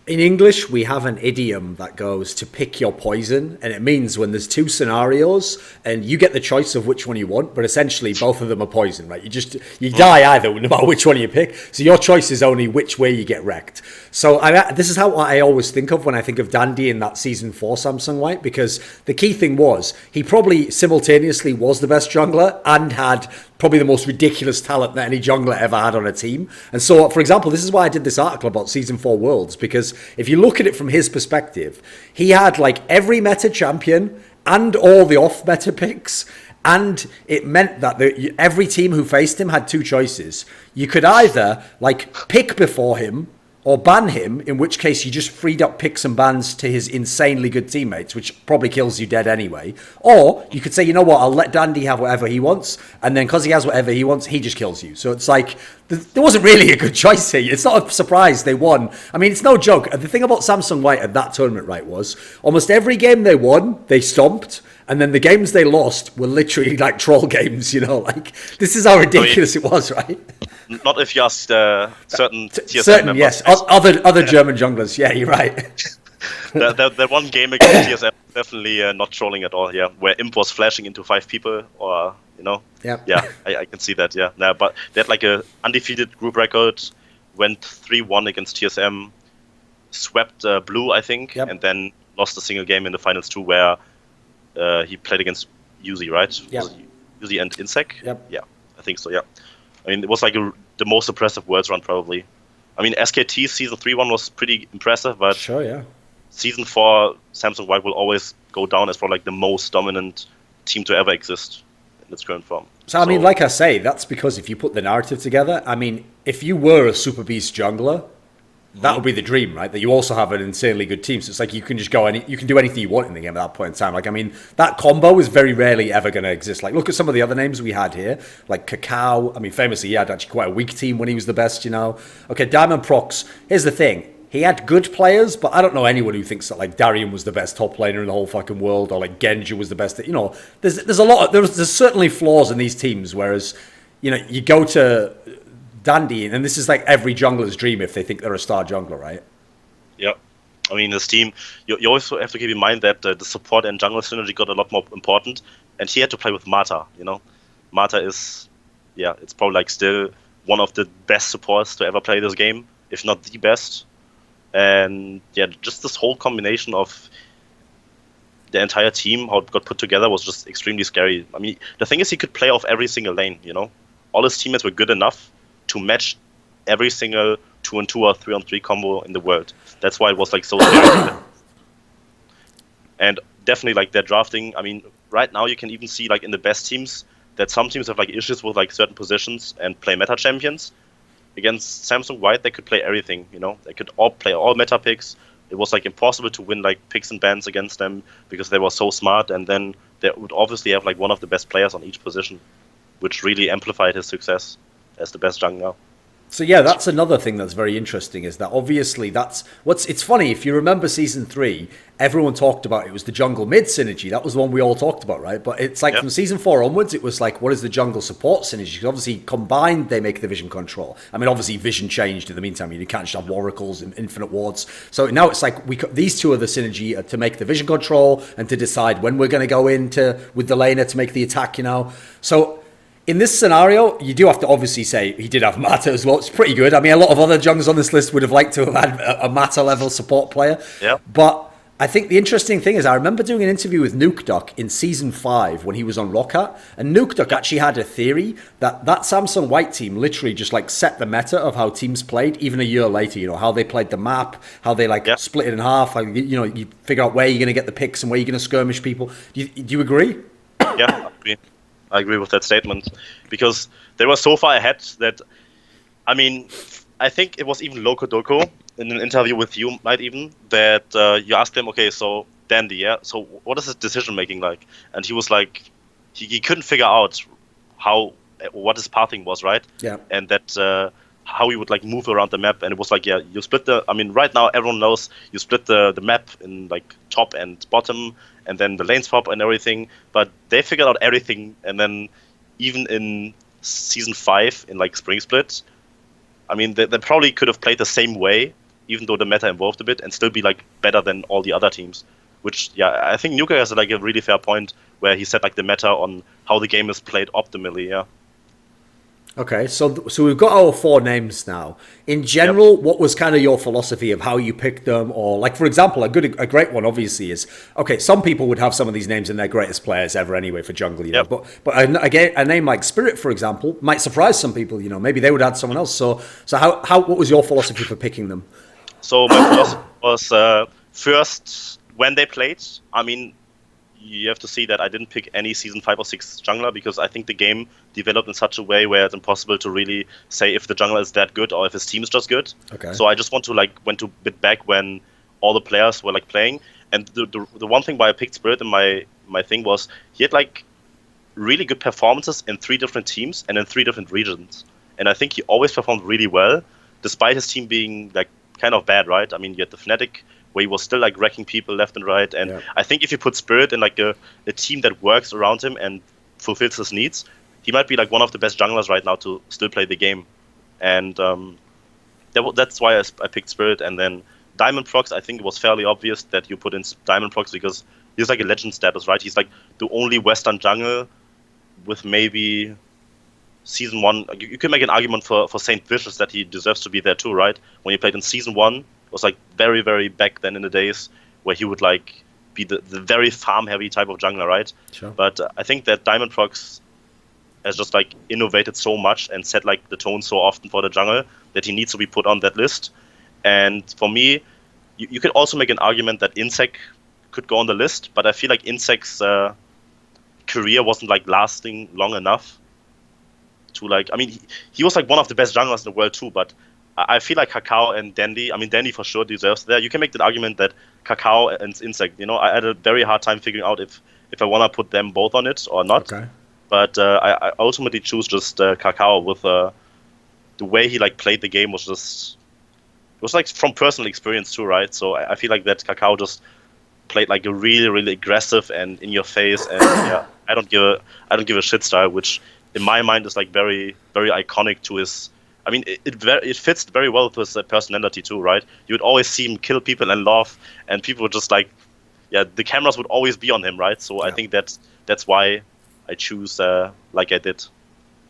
In English, we have an idiom that goes to pick your poison, and it means when there's two scenarios and you get the choice of which one you want, but essentially both of them are poison, right? You die either, no matter which one you pick. So your choice is only which way you get wrecked. So this is how I always think of when I think of Dandy in that season 4 Samsung White, because the key thing was he probably simultaneously was the best jungler and had probably the most ridiculous talent that any jungler ever had on a team. And so, for example, this is why I did this article about Season 4 Worlds, because if you look at it from his perspective, he had like every meta champion and all the off-meta picks, and it meant that every team who faced him had two choices. You could either like pick before him or ban him, in which case you just freed up picks and bans to his insanely good teammates, which probably kills you dead anyway. Or you could say, you know what, I'll let Dandy have whatever he wants, and then because he has whatever he wants, he just kills you. So it's like, there wasn't really a good choice here. It's not a surprise they won. I mean, it's no joke. The thing about Samsung White at that tournament, right, was almost every game they won, they stomped. And then the games they lost were literally like troll games, you know, like this is how ridiculous it was, right? Not if you ask certain TSM certain members. Yes, other German junglers. Yeah, you're right. That one game against TSM definitely not trolling at all. Yeah, where Imp was flashing into 5 people, or yeah, I can see that. Yeah, nah, but they had like a undefeated group record, went 3-1 against TSM, swept Blue, I think, and then lost a single game in the finals too, where he played against Yuzi, right? Yeah. Yuzi and Insec? Yep. Yeah, I think so, yeah. I mean, it was like the most impressive Worlds run, probably. I mean, SKT Season 3 one was pretty impressive, but sure, yeah. Season 4 Samsung White will always go down as probably like the most dominant team to ever exist in its current form. So, I mean, like I say, that's because if you put the narrative together, I mean, if you were a Super Beast jungler, that would be the dream, right? That you also have an insanely good team. So it's like you can just you can do anything you want in the game at that point in time. Like, I mean, that combo is very rarely ever going to exist. Like, look at some of the other names we had here. Like Kaka. I mean, famously, he had actually quite a weak team when he was the best, you know. Okay, DiamondProx. Here's the thing. He had good players, but I don't know anyone who thinks that like Darian was the best top laner in the whole fucking world, or like Genji was the best. You know, there's a lot. There's certainly flaws in these teams. Whereas, you know, you go to Dandy, and this is like every jungler's dream if they think they're a star jungler, right? Yeah. I mean, this team, you always have to keep in mind that the support and jungle synergy got a lot more important, and he had to play with Marta, you know? Marta is, it's probably like still one of the best supports to ever play this game, if not the best. And just this whole combination of the entire team, how it got put together, was just extremely scary. I mean, the thing is, he could play off every single lane, you know? All his teammates were good enough to match every single 2-on-2 or 3-on-3 combo in the world. That's why it was like so scary. And definitely like their drafting, I mean, right now you can even see like in the best teams that some teams have like issues with like certain positions and play meta champions. Against Samsung White, they could play everything, you know? They could all play all meta picks. It was like impossible to win like picks and bans against them because they were so smart, and then they would obviously have like one of the best players on each position, which really amplified his success as the best jungler. So yeah, that's another thing that's very interesting, is that obviously it's funny, if you remember Season 3, everyone talked about it was the jungle mid synergy. That was the one we all talked about, right? But it's like from Season 4 onwards, it was like, what is the jungle support synergy? Because obviously combined, they make the vision control. I mean, obviously vision changed in the meantime. You can't just have oracles and infinite wards. So now it's like these two are the synergy to make the vision control and to decide when we're going to go into with the laner to make the attack, you know? So in this scenario, you do have to obviously say he did have Mata as well. It's pretty good. I mean, a lot of other junglers on this list would have liked to have had a Mata level support player. Yeah. But I think the interesting thing is I remember doing an interview with Nukeduck in Season 5 when he was on Rockhat. And Nukeduck actually had a theory that Samsung White team literally just like set the meta of how teams played even a year later. You know, how they played the map, how they split it in half. How, you know, you figure out where you're going to get the picks and where you're going to skirmish people. Do you agree? Yeah, I agree with that statement, because they were so far ahead that, I mean, I think it was even Loco Doco in an interview with you, might even, that you asked him, okay, so Dandy, so what is his decision making like? And he was like, he couldn't figure out how what his pathing was, right? Yeah. And that how he would like move around the map, and it was like, yeah, you split the. I mean, right now everyone knows you split the map in like top and bottom, and then the lane swap and everything. But they figured out everything, and then even in season 5 in like Spring Split, I mean, they probably could have played the same way, even though the meta evolved a bit, and still be like better than all the other teams. Which, yeah, I think Nuka has like a really fair point where he said like the meta on how the game is played optimally. Yeah. Okay, so we've got our 4 names now. In general, what was kind of your philosophy of how you picked them? Or like, for example, a great one obviously is, okay, some people would have some of these names in their greatest players ever anyway for jungle, you know. Yep. But again, a name like Spirit, for example, might surprise some people. You know, maybe they would add someone else. So how what was your philosophy for picking them? So my philosophy was first when they played. I mean, you have to see that I didn't pick any season 5 or 6 jungler because I think the game developed in such a way where it's impossible to really say if the jungler is that good or if his team is just good. Okay. So I just went to bit back when all the players were like playing. And the one thing why I picked Spirit in my thing was he had like really good performances in 3 different teams and in 3 different regions. And I think he always performed really well, despite his team being like kind of bad, right? I mean, you had the Fnatic, where he was still like wrecking people left and right. And yeah. I think if you put Spirit in like a team that works around him and fulfills his needs, he might be like one of the best junglers right now to still play the game. And that's why I picked Spirit. And then DiamondProx, I think it was fairly obvious that you put in DiamondProx because he's like a legend status, right? He's like the only Western jungle with maybe season 1. You can make an argument for Saint Vicious that he deserves to be there too, right? When he played in season 1, it was like very, very back then in the days where he would like be the very farm heavy type of jungler, right? Sure. But I think that DiamondProx has just like innovated so much and set like the tone so often for the jungle that he needs to be put on that list. And for me, you could also make an argument that Insec could go on the list, but I feel like Insec's career wasn't like lasting long enough to like. I mean, he was like one of the best junglers in the world too, but I feel like Kakao and Dandy, I mean, Dandy for sure deserves there. You can make the argument that Kakao and Insect, you know, I had a very hard time figuring out if I want to put them both on it or not. Okay. But I ultimately choose just Kakao with the way he like played the game was just, it was like from personal experience too, right? So I feel like that Kakao just played like a really, really aggressive and in your face, and yeah, I don't give a shit style, which in my mind is like very, very iconic to his. I mean, it fits very well with his personality too, right? You would always see him kill people and laugh, and people would just like, yeah, the cameras would always be on him, right? So yeah. I think that's why I choose like I did.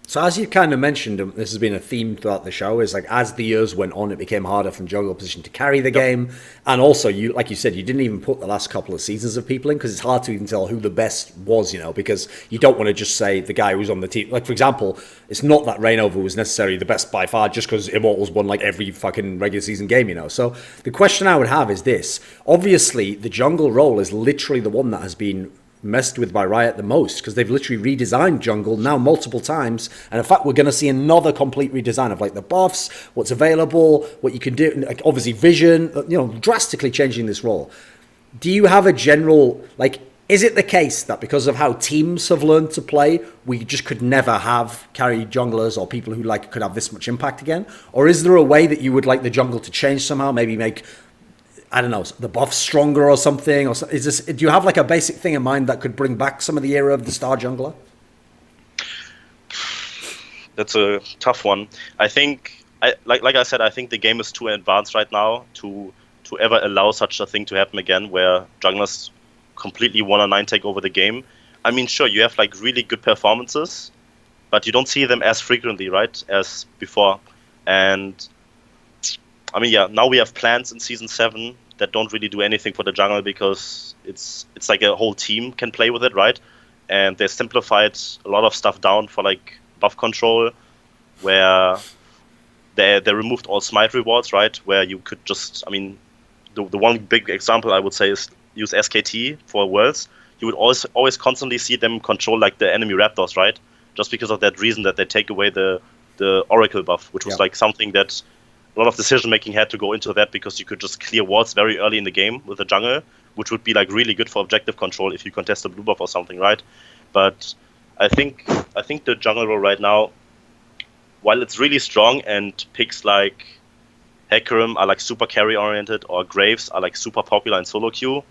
So as you kind of mentioned, this has been a theme throughout the show, is like as the years went on, it became harder from jungle position to carry the game. And also, you, like you said, you didn't even put the last couple of seasons of people in because it's hard to even tell who the best was, you know, because you don't want to just say the guy who's on the team. Like, for example, it's not that Reignover was necessarily the best by far just because Immortals won like every fucking regular season game, you know. So the question I would have is this. Obviously, the jungle role is literally the one that has been messed with by Riot the most because they've literally redesigned jungle now multiple times, and in fact we're going to see another complete redesign of like the buffs, what's available, what you can do, like obviously vision, you know, drastically changing this role. Do you have a general, like, is it the case that because of how teams have learned to play, we just could never have carry junglers or people who like could have this much impact again? Or is there a way that you would like the jungle to change somehow, maybe make, I don't know, the buffs stronger or something? Or is this? Do you have like a basic thing in mind that could bring back some of the era of the star jungler? That's a tough one. I think, like I said, I think the game is too advanced right now to ever allow such a thing to happen again, where junglers completely 1-9 take over the game. I mean, sure, you have like really good performances, but you don't see them as frequently, right, as before. And I mean, yeah, now we have plans in Season 7 that don't really do anything for the jungle because it's like a whole team can play with it, right? And they simplified a lot of stuff down for like buff control, where they removed all smite rewards, right? Where you could just, I mean, the one big example I would say is use SKT for Worlds. You would always constantly see them control like the enemy Raptors, right? Just because of that reason that they take away the Oracle buff, which was like something that a lot of decision making had to go into that because you could just clear wards very early in the game with the jungle, which would be like really good for objective control if you contest a blue buff or something, right? But I think the jungle role right now, while it's really strong and picks like Hecarim are like super carry oriented or Graves are like super popular in solo queue,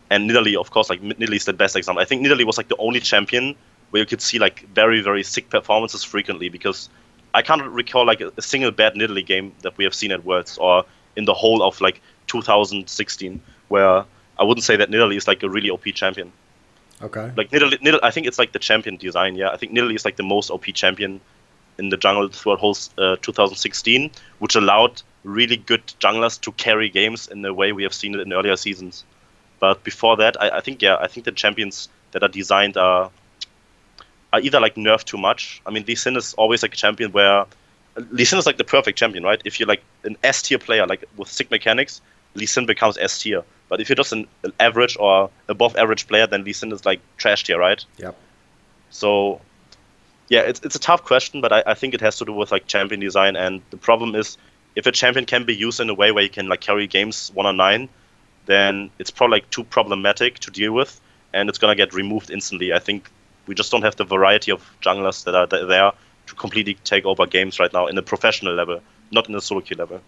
and Nidalee, of course, like Nidalee is the best example. I think Nidalee was like the only champion where you could see like very, very sick performances frequently, because I can't recall like a single bad Nidalee game that we have seen at Worlds or in the whole of like 2016 where I wouldn't say that Nidalee is like a really OP champion. Okay. Like I think it's like the champion design. Yeah, I think Nidalee is like the most OP champion in the jungle throughout whole 2016, which allowed really good junglers to carry games in the way we have seen it in earlier seasons. But before that, I think the champions that are designed are either like nerfed too much. I mean, Lee Sin is always like a champion where Lee Sin is like the perfect champion, right? If you're like an S tier player, like with sick mechanics, Lee Sin becomes S tier. But if you're just an average or above average player, then Lee Sin is like trash tier, right? Yep. So yeah, it's a tough question, but I think it has to do with like champion design. And the problem is, if a champion can be used in a way where you can like carry games 1-on-9, then it's probably like too problematic to deal with, and it's gonna get removed instantly. I think we just don't have the variety of junglers that are there to completely take over games right now in a professional level, not in a solo queue level.